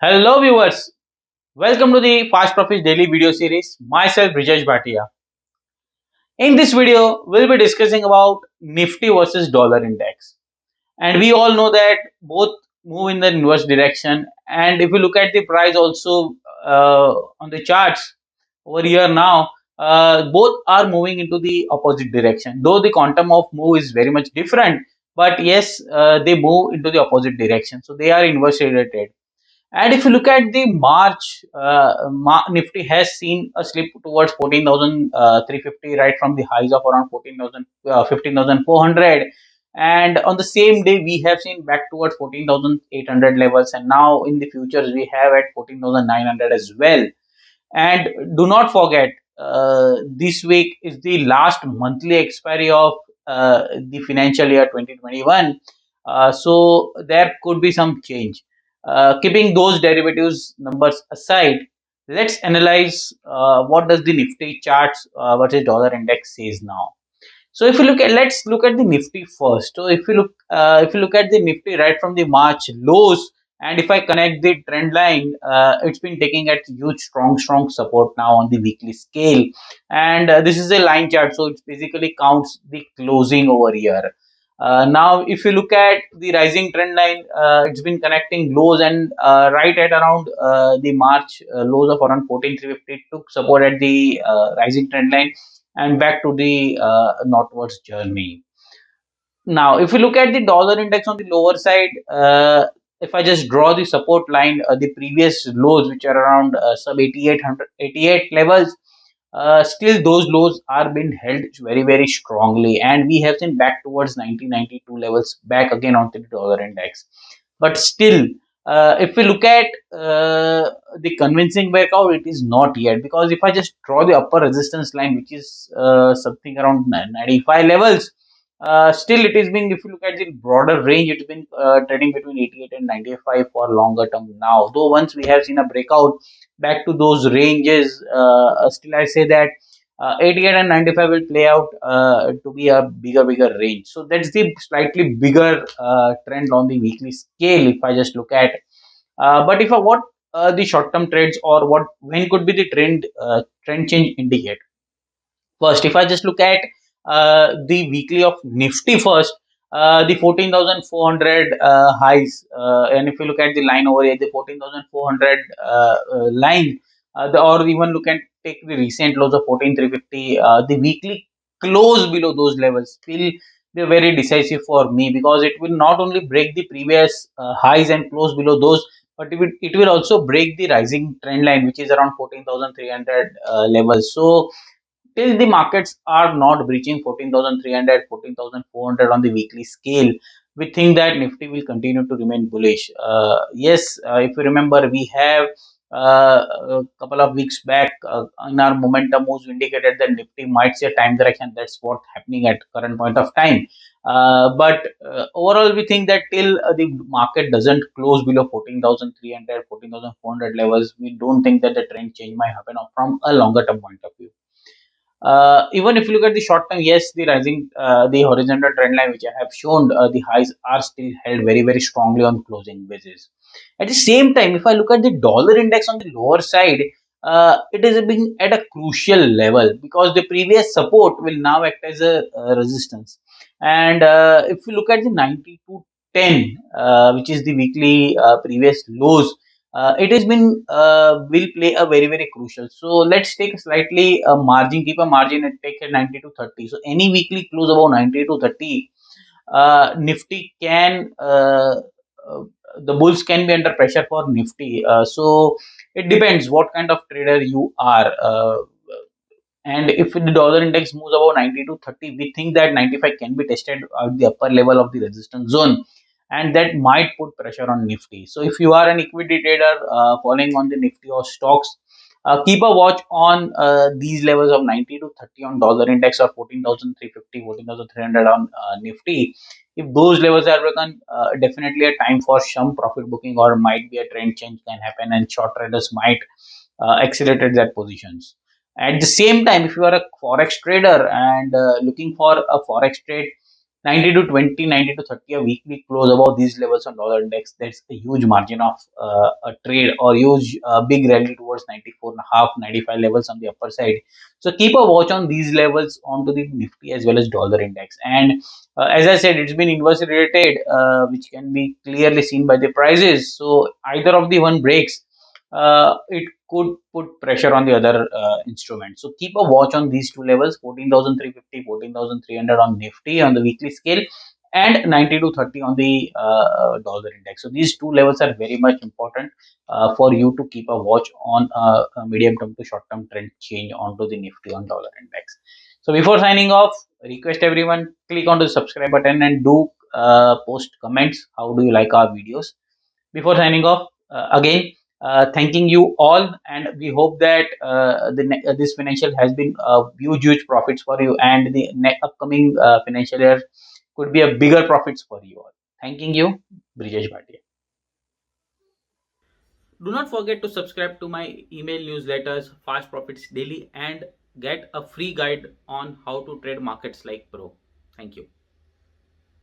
Hello viewers, welcome to the Fast Profits Daily video series. Myself Brijesh Bhatia. In this video, we'll be discussing about Nifty versus dollar index. And we all know that both move in the inverse direction. And if you look at the price also on the charts over here now, both are moving into the opposite direction. Though the quantum of move is very much different, but yes, they move into the opposite direction. So they are inverse related. And if you look at the March, Nifty has seen a slip towards 14,350 right from the highs of around 14,000, 15,400. And on the same day, we have seen back towards 14,800 levels. And now in the futures, we have at 14,900 as well. And do not forget, this week is the last monthly expiry of the financial year 2021. So there could be some change. Keeping those derivatives numbers aside, let's analyze what does the Nifty charts versus dollar index says now. So if you look at, let's look at the Nifty first. So if you look at the Nifty right from the March lows, and if I connect the trend line, it's been taking at huge, strong support now on the weekly scale, and this is a line chart, so it basically counts the closing over here. Now, if you look at the rising trend line, it's been connecting lows and right at around the March lows of around 14,350 took support at the rising trend line and back to the northwards journey. Now, if you look at the dollar index on the lower side, if I just draw the support line, the previous lows, which are around sub 88 levels, still those lows are being held very strongly, and we have seen back towards 1992 levels back again onto the dollar index. But still, if we look at the convincing breakout, it is not yet, because if I just draw the upper resistance line, which is something around 95 levels, still it is being, if you look at the broader range, it's been trading between 88 and 95 for longer term now. Though once we have seen a breakout back to those ranges, still I say that 88 and 95 will play out to be a bigger range. So that's the slightly bigger trend on the weekly scale if I just look at. But if I what the short term trades, or what, when could be the trend change indicate? First, if I just look at the weekly of Nifty first, the 14,400 highs, and if you look at the line over here, the 14,400 line, or even look at take the recent lows of 14,350, the weekly close below those levels will be very decisive for me, because it will not only break the previous highs and close below those, but it will also break the rising trend line, which is around 14,300 levels. So till the markets are not breaching 14,300, 14,400 on the weekly scale, we think that Nifty will continue to remain bullish. Yes, if you remember, we have a couple of weeks back in our momentum moves indicated that Nifty might see a time correction. That's what's happening at current point of time. But overall, we think that till the market doesn't close below 14,300, 14,400 levels, we don't think that the trend change might happen from a longer term point of view. Even if you look at the short term, yes, the horizontal trend line which I have shown, the highs are still held very strongly on closing basis. At the same time, if I look at the dollar index on the lower side, it is being at a crucial level, because the previous support will now act as a resistance. And if you look at the 92.10, which is the weekly previous lows, it has been will play a very crucial. So let's take a slightly margin, keep a margin and take a 90 to 30. So any weekly close about 90 to 30, Nifty can the bulls can be under pressure for Nifty. So it depends what kind of trader you are. And if the dollar index moves about 90 to 30, we think that 95 can be tested at the upper level of the resistance zone, and that might put pressure on Nifty. So if you are an equity trader following on the Nifty or stocks, keep a watch on these levels of 90 to 30 on dollar index, or 14,350, 14,300 on Nifty. If those levels are broken, definitely a time for some profit booking, or might be a trend change can happen, and short traders might accelerate their positions. At the same time, if you are a forex trader and looking for a forex trade, 90 to 20, 90 to 30 a weekly close above these levels on dollar index, that's a huge margin of a trade, or huge big rally towards 94 and a half, 95 levels on the upper side. So keep a watch on these levels onto the Nifty as well as dollar index. And as I said, it's been inversely related, which can be clearly seen by the prices. So either of the one breaks, it could put pressure on the other instrument. So keep a watch on these two levels: 14,350, 14,300 on Nifty on the weekly scale, and 90 to 30 on the dollar index. So these two levels are very much important for you to keep a watch on a medium term to short term trend change onto the Nifty on dollar index. So before signing off, request everyone, click on the subscribe button and do post comments. How do you like our videos? Before signing off, again, thanking you all, and we hope that this financial has been huge profits for you, and the upcoming financial year could be a bigger profits for you all. Thanking you, Brijesh Bhatia. Do not forget to subscribe to my email newsletters, Fast Profits Daily, and get a free guide on how to trade markets like pro. Thank you.